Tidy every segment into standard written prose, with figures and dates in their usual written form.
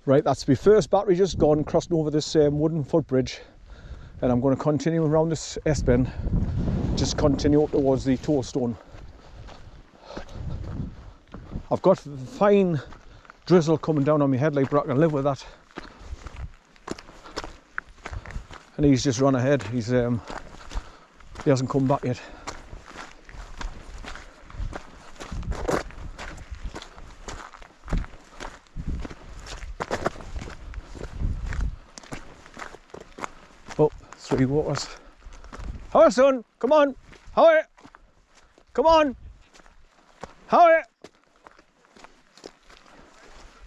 Right, that's my first battery just gone, crossing over this wooden footbridge, and I'm going to continue around this S-bend, just continue up towards the Toadstone. I've got fine drizzle coming down on my headlight, but I can live with that. And he's just run ahead. He hasn't come back yet. Oh, 3 waters. How son? Come on. How? Come on. How?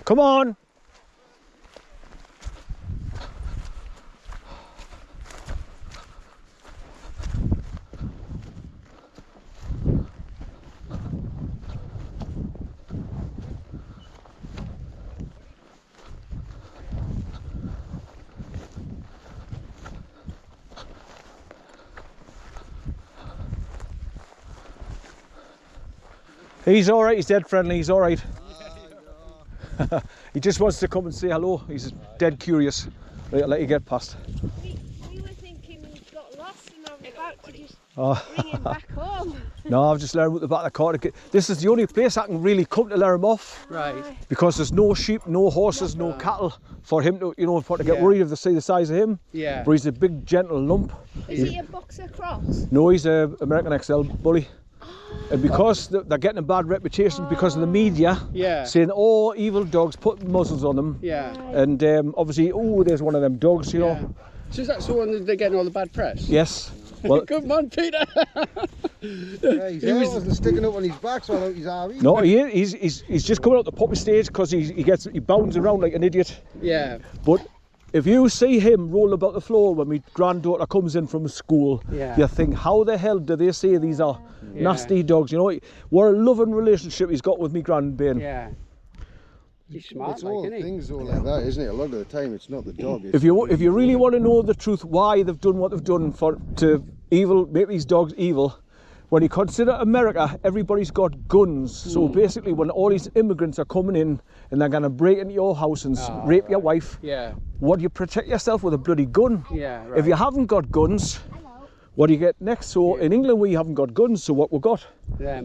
Come on. He's all right, he's dead friendly, he's all right. He just wants to come and say hello, he's dead curious. Right, I'll let you get past. We were thinking he got lost and I was about to just bring him back home. No, I've just let him at the back of the car. This is the only place I can really come to let him off. Right. Because there's no sheep, no horses, no cattle for him to, you know, for to get worried if they see the size of him. Yeah. But he's a big, gentle lump. Is he a boxer cross? No, he's a American XL bully. And because they're getting a bad reputation because of the media, saying, oh, evil dogs, putting muzzles on them. Yeah. And obviously, oh, there's one of them dogs, you know. So is that the one that they're getting all the bad press? Yes. Well, good man, Peter. Yeah, he wasn't sticking up on his back, so I thought he's army. No, he's just coming out the puppy stage because he bounds around like an idiot. Yeah. But if you see him roll about the floor when my granddaughter comes in from school, you think, how the hell do they say these are nasty dogs? You know, what a loving relationship he's got with me grandbairn. Yeah. He's smart, it's all things all like that, isn't it? A lot of the time, it's not the dog. If you really want to know the truth, why they've done what they've done to make these dogs evil, when you consider America, everybody's got guns. So basically, when all these immigrants are coming in and they're going to break into your house and rape your wife, what do you protect yourself with? A bloody gun? Yeah. Right. If you haven't got guns, what do you get next? So in England, we haven't got guns. So what we've got?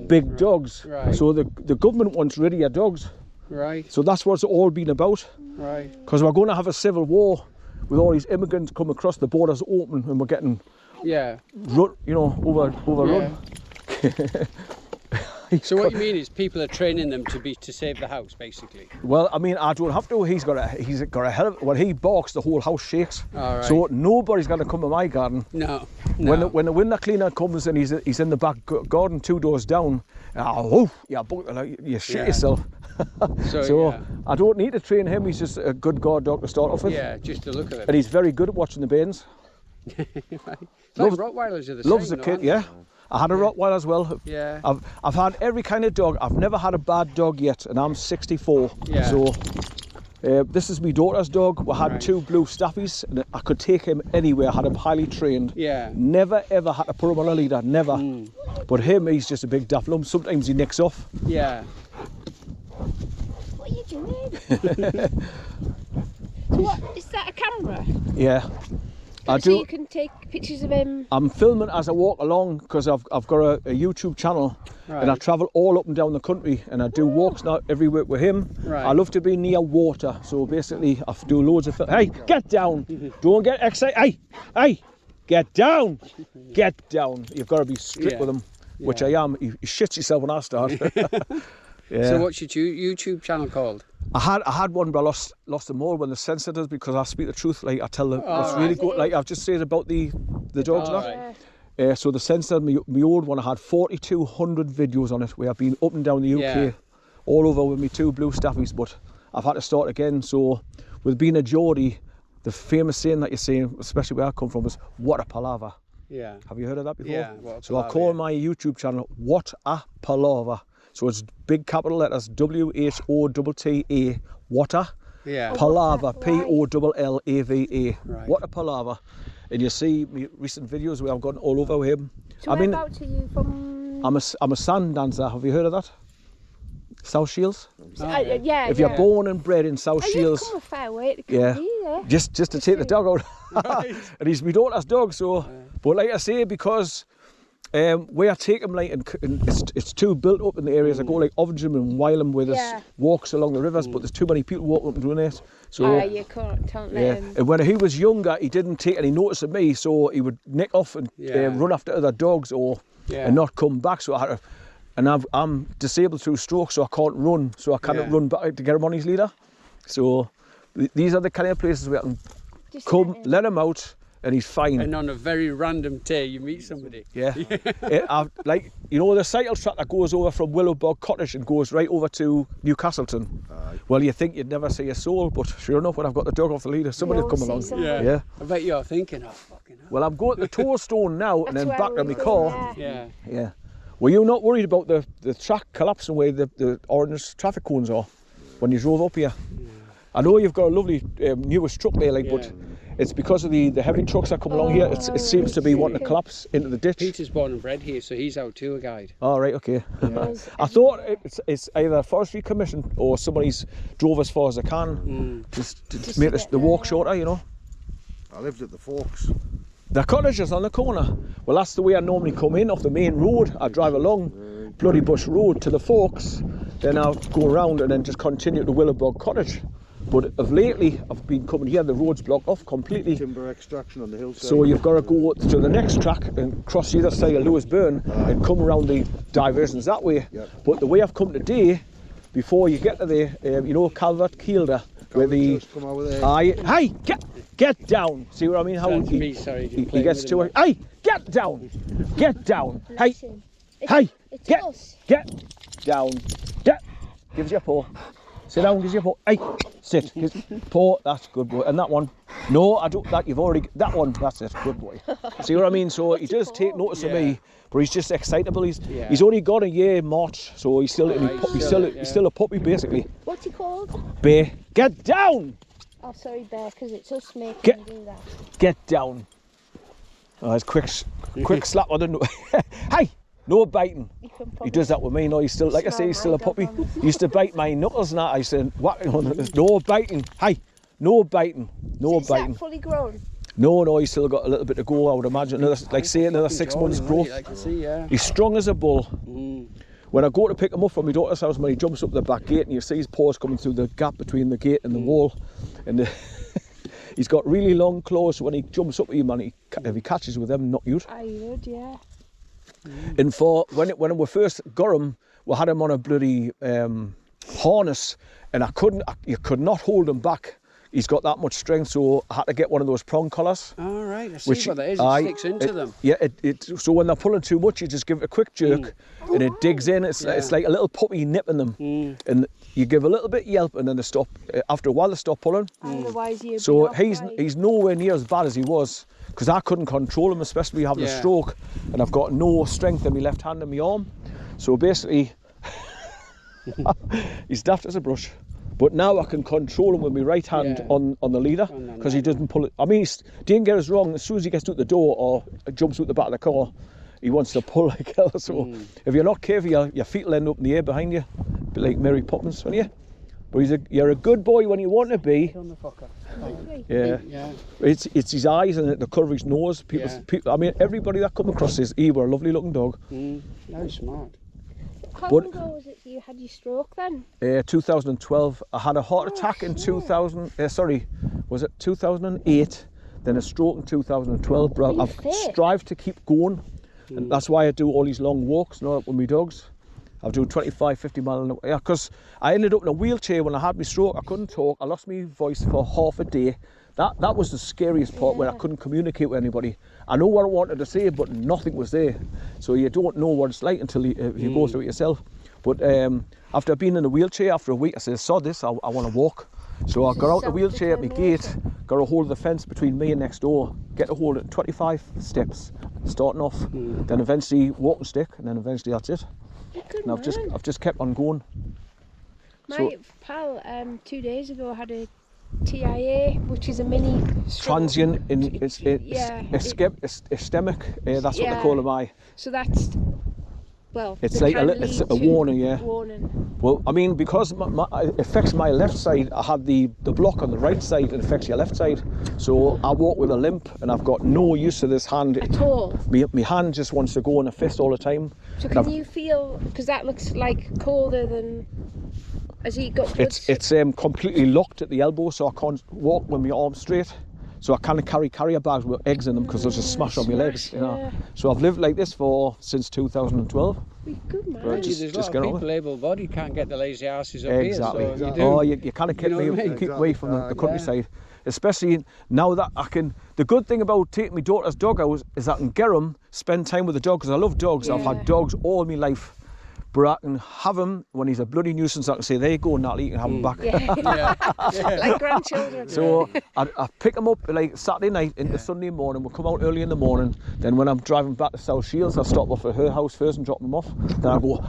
Big dogs. Right. So the government wants rid of your dogs. Right. So that's what it's all been about. Right. Because we're going to have a civil war with all these immigrants come across, the borders open, and we're getting overrun. So what you mean is people are training them to save the house, basically. Well, I mean, I don't have to. He's got a hell of, when he barks, the whole house shakes. All right. So nobody's going to come to my garden. No. When the window cleaner comes and he's in the back garden 2 doors down, you shit yourself. So I don't need to train him. He's just a good guard dog to start off with. Yeah, just to look at him. And he's very good at watching the bairns. Right. Rottweilers are the same. Loves the kid, yeah. I had a Rottweiler as well. Yeah. I've had every kind of dog. I've never had a bad dog yet, and I'm 64. Yeah. So this is my daughter's dog. We had 2 blue staffies, and I could take him anywhere. I had him highly trained. Yeah. Never ever had to put him on a leader, never. But him, he's just a big daft lump. Sometimes he nicks off. Yeah. What are you doing? So what, is that a camera? Yeah. So you can take pictures of him? I'm filming as I walk along because I've got a YouTube channel and I travel all up and down the country and I do walks now everywhere with him. Right. I love to be near water, so basically I do loads of Hey, get down! Don't get excited! Hey! Get down! Get down! You've got to be strict with him, which I am. He shits himself when I start. So what's your YouTube channel called? I had one, but I lost them all when the censor does because I speak the truth. Like I tell them, it's really good. Like I've just said about the dogs now. So the censor, my old one, I had 4,200 videos on it where I've been up and down the UK, all over with me 2 blue staffies. But I've had to start again. So with being a Geordie, the famous saying that you're saying, especially where I come from, is "What a palaver." Yeah. Have you heard of that before? Yeah. So I call my YouTube channel "What a Palaver." So it's big capital letters WHOTTA, Water. Yeah. Palaver, POLLAVA. Right. What a palaver. And you see my recent videos where I've gone all over him. So whereabouts are you from? I'm a sand dancer. Have you heard of that? South Shields. Yeah, If you're born and bred in South You've Shields, come a fair way to come yeah, here. just to take the dog out. And he's my daughter's dog, so. But like I say, because where I take him, like, and it's too built up in the areas. I go like Ovington and Wylam, where there's walks along the rivers, but there's too many people walking up and doing it. So You can't let him. and when he was younger, he didn't take any notice of me, so he would nick off and run after other dogs and not come back. So I had to, and I'm disabled through stroke, so I can't run, so I can't run back to get him on his leader. So these are the kind of places where I can Just come, let him out, and he's fine. And on a very random day, you meet somebody. Yeah. Like, you know, the cycle track that goes over from Willowbog Cottage and goes right over to Newcastleton. Well, you think you'd never see a soul, but sure enough, when I've got the dog off the leader, somebody will come along. Yeah. I bet you're thinking, oh, fucking hell. Well, I'm going to the Tourstone now and then back to my car. Yeah. Were you not worried about the track collapsing where the orange traffic cones are when you drove up here? I know you've got a lovely newest truck there, like, but it's because of the heavy trucks that come along here. It seems to be wanting to collapse into the ditch. Peter's born and bred here, so he's our tour guide. Oh, right, okay. I thought it's either Forestry Commission or somebody's drove as far as they can just to make the walk shorter, you know. I lived at the Forks. The cottage is on the corner. Well, that's the way I normally come in off the main road. I drive along Bloody Bush Road to the Forks, then I'll go around and then just continue to Willowbog Cottage. But of lately, I've been coming here, the road's blocked off completely. Timber extraction on the hillside. So you've got to go to the next track and cross the other side of Lewis Burn and come around the diversions that way. But the way I've come today, before you get to the, you know, Calvert Kielder, where the... Come over there. Hey, get down. See what I mean? How he gets to it. Hey, get down. Get down. Hey, get down. Gives you a paw. Sit down, gives you a paw. Hey, sit. Paw, that's good boy. And that one, no, I don't. That you've already. That one, that's it. Good boy. See what I mean? So he does take notice of me, but he's just excitable. He's only got a year March, so he's still he's still a puppy basically. What's he called? Bear, get down. Oh, sorry, Bear, because it's us making him do that. Get down. Oh, it's quick slap on the nose. Hey, no biting. He does that with me. No, he's still, like I say, he's still a puppy. He used to bite my knuckles and that. I said, what? No biting. Hey, no biting. No biting. Is that fully grown? No, he's still got a little bit to go, I would imagine. Another 6 months growth. He's strong as a bull. When I go to pick him up from my daughter's house, when he jumps up the back gate and you see his paws coming through the gap between the gate and the wall, and he's got really long claws, so when he jumps up at you, man, if he catches with them, knock you out. I would, yeah. And for when we first got him, we had him on a bloody harness, and you could not hold him back. He's got that much strength, so I had to get one of those prong collars. All right, I see what that is. It sticks into them. Yeah, so when they're pulling too much, you just give it a quick jerk, and it digs in. It's like a little puppy nipping them, and you give a little bit yelp, and then they stop. After a while, they stop pulling. Otherwise, you'd so be he's nowhere near as bad as he was, because I couldn't control him, especially having a stroke, and I've got no strength in my left hand and my arm. So basically, he's daft as a brush. But now I can control him with my right hand on the leader, because he doesn't pull it. I mean, don't get us wrong, as soon as he gets out the door or jumps out the back of the car, he wants to pull like hell. So if you're not careful, your feet will end up in the air behind you, a bit like Mary Poppins, won't you? But you're a good boy when you want to be. Yeah. It's his eyes and the colour of his nose. People, I mean, everybody that come across this, he were a lovely looking dog. Very smart. How long ago was it you had your stroke then? 2012. I had a heart attack in 2008, then a stroke in 2012. But I've strived to keep going, and that's why I do all these long walks now with my dogs. I'll do 25, 50 miles an hour. Yeah, because I ended up in a wheelchair when I had my stroke. I couldn't talk. I lost my voice for half a day. That was the scariest part, where I couldn't communicate with anybody. I know what I wanted to say, but nothing was there. So you don't know what it's like until you go through it yourself. But after being in a wheelchair, after a week, I said, sod this, I want to walk. So I got out the wheelchair at my gate, got a hold of the fence between me and next door, get a hold of 25 steps, starting off, then eventually walking stick, and then eventually that's it. And I've just kept on going. My pal 2 days ago had a TIA, which is a mini transient ischemic. That's what they call them. So that's Well, It's they like can it's lead a to warning, yeah. Warning. Well, I mean, because it affects my left side, I had the block on the right side, and it affects your left side. So I walk with a limp, and I've got no use of this hand. At all. My hand just wants to go in a fist all the time. So can you feel, because that looks like colder than, has he got blood? It's completely locked at the elbow, so I can't walk with my arms straight. So I can't carry carrier bags with eggs in them because they'll just smash on my legs. You know. Yeah. So I've lived like this since 2012. Good man. Right, There's a lot just of get on people able-bodied can't get the lazy asses up Exactly. here. So you do. Oh, you kind of keep, You know what I mean? keep away from the Yeah. countryside. Especially now that I can. The good thing about taking my daughter's dog out is I can get them, spend time with the dog, because I love dogs. I've Yeah. had dogs all my life. But I can have him when he's a bloody nuisance. I can say, there you go, Natalie, you can have him back. Yeah. Yeah. Like grandchildren. So I pick him up like Saturday night into Sunday morning. We'll come out early in the morning. Then when I'm driving back to South Shields, I'll stop off at her house first and drop him off. Then I go,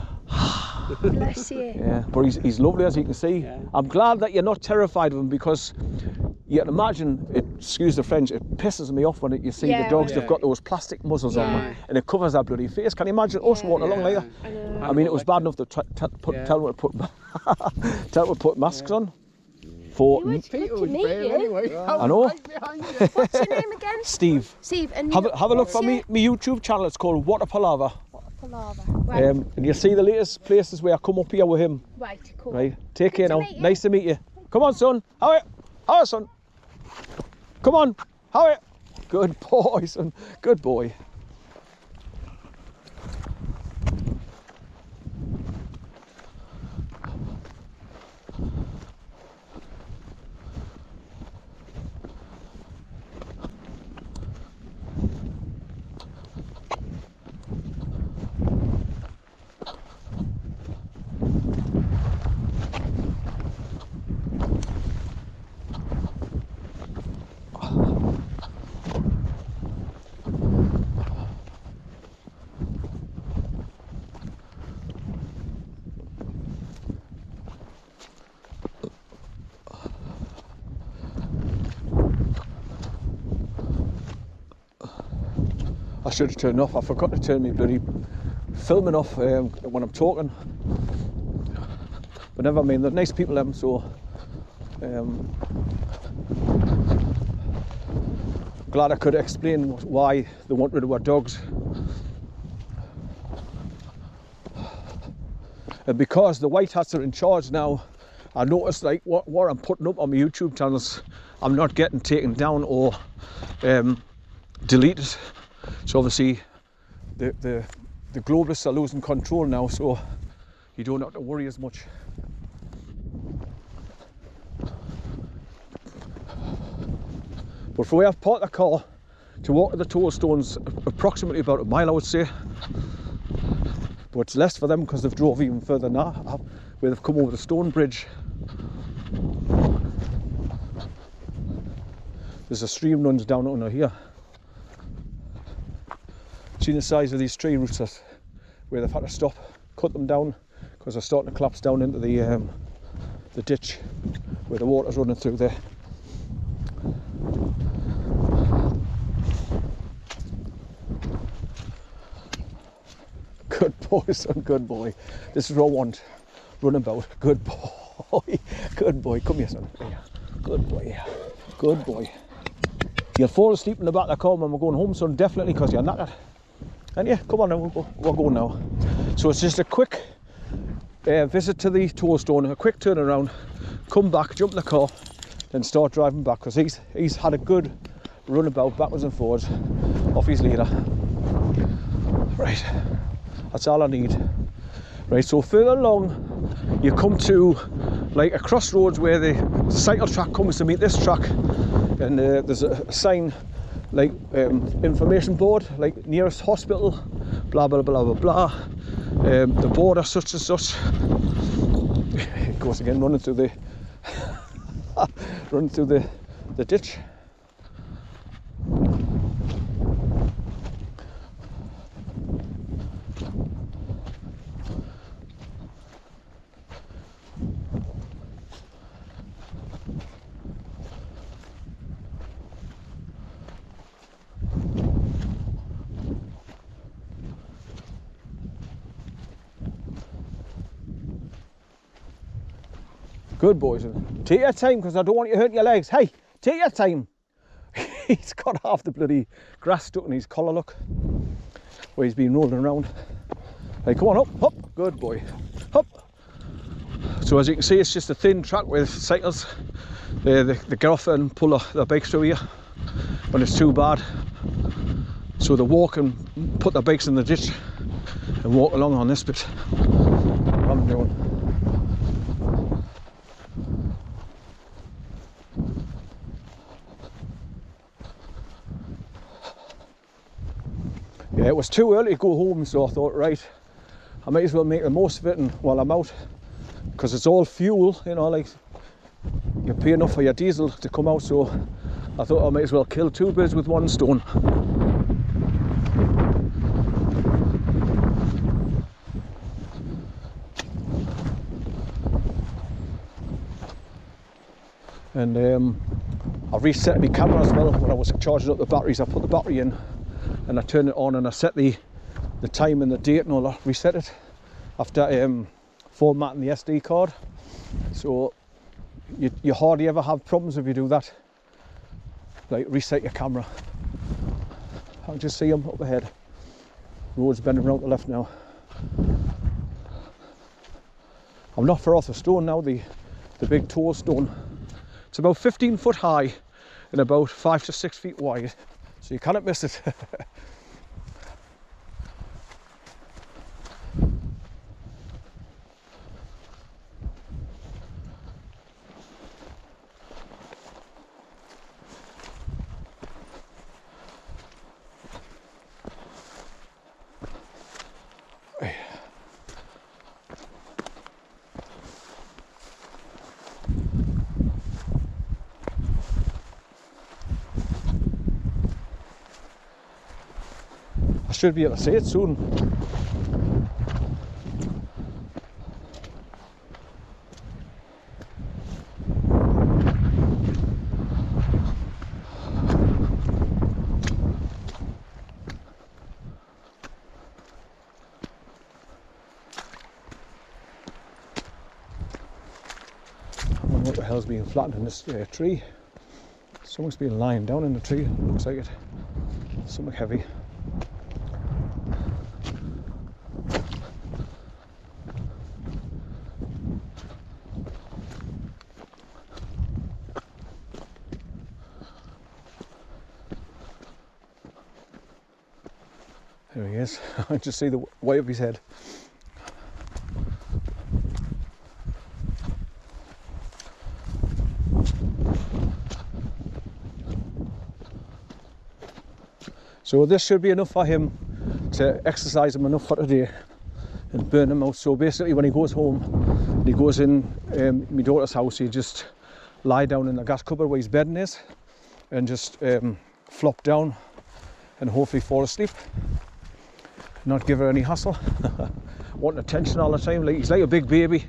Bless you. yeah. But he's lovely, as you can see. Yeah. I'm glad that you're not terrified of him, because you can imagine, excuse the French, it pisses me off when you see Yeah, the dogs, when- they've got those plastic muzzles on them, Yeah. and it covers their bloody face. Can you imagine us walking along like that? I know. I mean, it was bad enough to Yeah. tell them to put tell them to put masks on. For It's good Peter to was meet brave you. anyway. I know. What's your name again? Steve, Steve. And have a look what's for your- me YouTube channel. It's called Water Palaver. Palaver. Right. And you see the latest places where I come up here with him. Right, cool. Right, take care to now. meet you. Nice to meet you. Come on, son. How are you, son? Come on. How are you? Good boy, son. Good boy. I should have turned off. I forgot to turn my bloody filming off when I'm talking. But never mind, they're nice people, them, so glad I could explain why they want rid of our dogs. And because the white hats are in charge now, I noticed like what I'm putting up on my YouTube channels, I'm not getting taken down or deleted. So obviously the globalists are losing control now, so you don't have to worry as much. But from where I've parked the car to walk to the tollstones, approximately about a mile, I would say. But it's less for them because they've drove even further now, where they've come over the stone bridge. There's a stream runs down under here. See the size of these tree roots where they've had to stop, cut them down because they're starting to collapse down into the ditch where the water's running through there. Good boy, son, good boy. This is what I want. Run about. Good boy. Good boy. Come here, son. Here. Good boy. Good boy. You'll fall asleep in the back of the car when we're going home, son, definitely, because you're knackered. And yeah, come on now, we're going now. So it's just a quick visit to the tollstone, a quick turnaround, come back, jump in the car, then start driving back, because he's had a good run about backwards and forwards off his leader. Right, that's all I need. Right, so further along, you come to like a crossroads where the cycle track comes to meet this track, and there's a sign like information board, like nearest hospital, blah blah blah blah blah, the border such and such. It goes again, running through the running through the ditch. Good boys. Take your time, because I don't want you hurting your legs. Hey, take your time. He's got half the bloody grass stuck in his collar, look. Where he's been rolling around. Hey, come on up, up. Good boy. Up. So as you can see, it's just a thin track with cycles. They get off and pull their bikes through here when it's too bad. So they walk and put their bikes in the ditch and walk along on this bit. What I'm doing. Yeah, it was too early to go home, so I thought, right, I might as well make the most of it and while I'm out, because it's all fuel, you know, like you pay enough for your diesel to come out, so I thought I might as well kill two birds with one stone. And I reset my camera as well. When I was charging up the batteries, I put the battery in and I turned it on and I set the time and the date and all that, reset it after formatting the SD card. So you hardly ever have problems if you do that, like reset your camera. I can just see them up ahead. Road's bending around to the left now. I'm not far off the stone now, the big tall stone. It's about 15 foot high and about 5 to 6 feet wide, so you cannot miss it. I should be able to see it soon. I wonder what the hell's being flattened in this tree. Something's been lying down in the tree, looks like it. Something heavy. There he is. I just see the white of his head. So this should be enough for him to exercise him enough for today and burn him out. So basically when he goes home and he goes in my daughter's house, he just lie down in the gas cupboard where his bedding is and just flop down and hopefully fall asleep. Not give her any hassle. Wanting attention all the time, like he's like a big baby.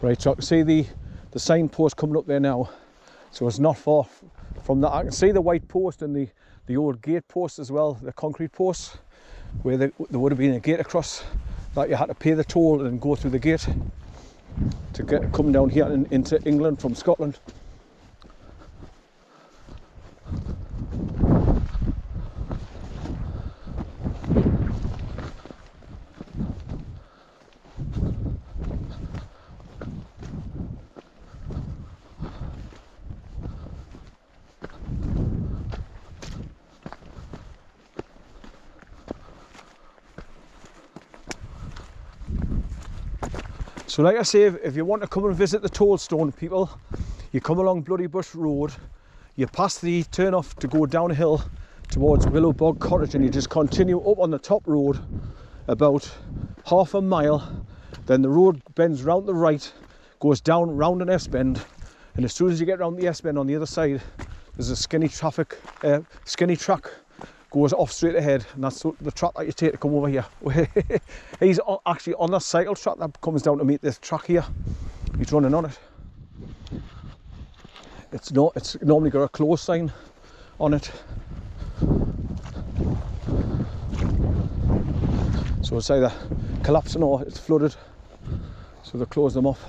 Right, so I can see the signpost coming up there now. So it's not far from that. I can see the white post and the old gate post as well, the concrete posts, where there would have been a gate across that you had to pay the toll and go through the gate to get coming down here into England from Scotland. So like I say, if you want to come and visit the Toadstone, people, you come along Bloody Bush Road, you pass the turn off to go downhill towards Willow Bog Cottage, and you just continue up on the top road about half a mile. Then the road bends round the right, goes down round an S-bend, and as soon as you get round the S-bend on the other side, there's a skinny track goes off straight ahead, and that's the track that you take to come over here. He's actually on the cycle track that comes down to meet this track here. He's running on it. It's normally got a close sign on it. So it's either collapsing or it's flooded, so they close them off.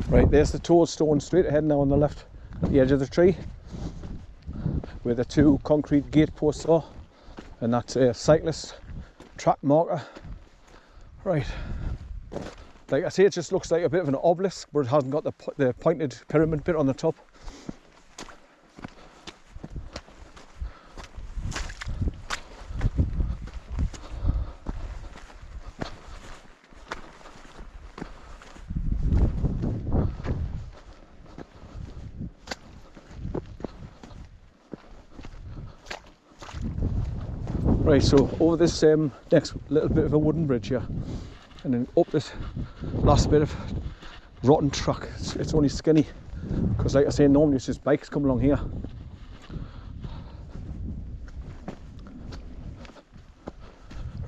Right, there's the toadstone straight ahead now on the left at the edge of the tree, where the two concrete gate posts are, and that's a cyclist track marker. Right, like I say, it just looks like a bit of an obelisk, but it hasn't got the pointed pyramid bit on the top. Right, so over this next little bit of a wooden bridge here, and then up this last bit of rotten track. It's only skinny, because like I say, normally it's just bikes come along here.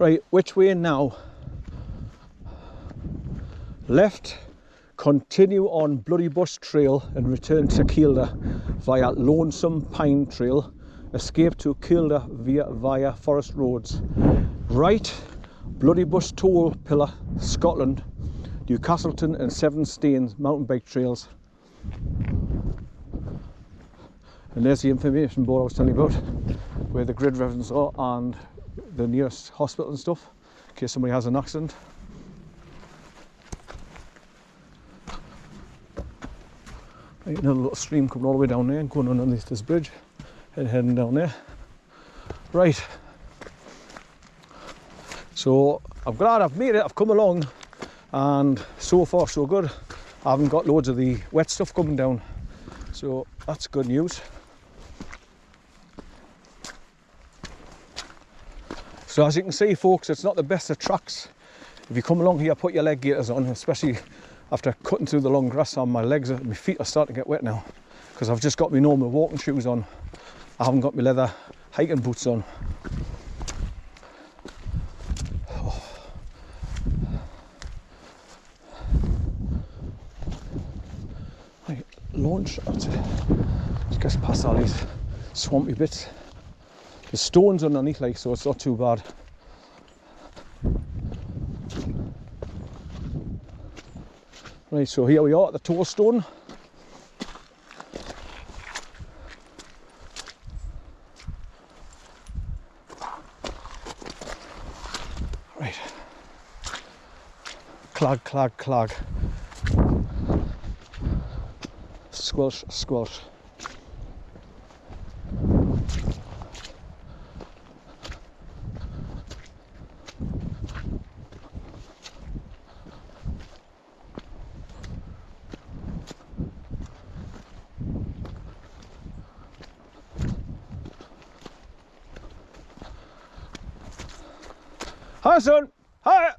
Right, which way now? Left, continue on Bloody Bush Trail and return to Kielder via Lonesome Pine Trail. Escape to Kielder via Forest Roads. Right, Bloody Bush Toll Pillar, Scotland, Newcastleton and Seven Staines mountain bike trails. And there's the information board I was telling you about, where the grid references are and the nearest hospital and stuff, in case somebody has an accident. Right, another little stream coming all the way down there and going underneath this bridge and heading down there. Right, so I'm glad I've made it, I've come along, and so far so good. I haven't got loads of the wet stuff coming down, so that's good news. So as you can see, folks, it's not the best of tracks. If you come along here, put your leg gaiters on, especially after cutting through the long grass. On my legs, my feet are starting to get wet now, because I've just got my normal walking shoes on. I haven't got my leather hiking boots on. Oh. Right, launch. Just get past all these swampy bits. The stones underneath, like, so it's not too bad. Right, so here we are at the Toadstone. Right. Clag, clag, clag. Squelch, squelch. Hi, son. Hi.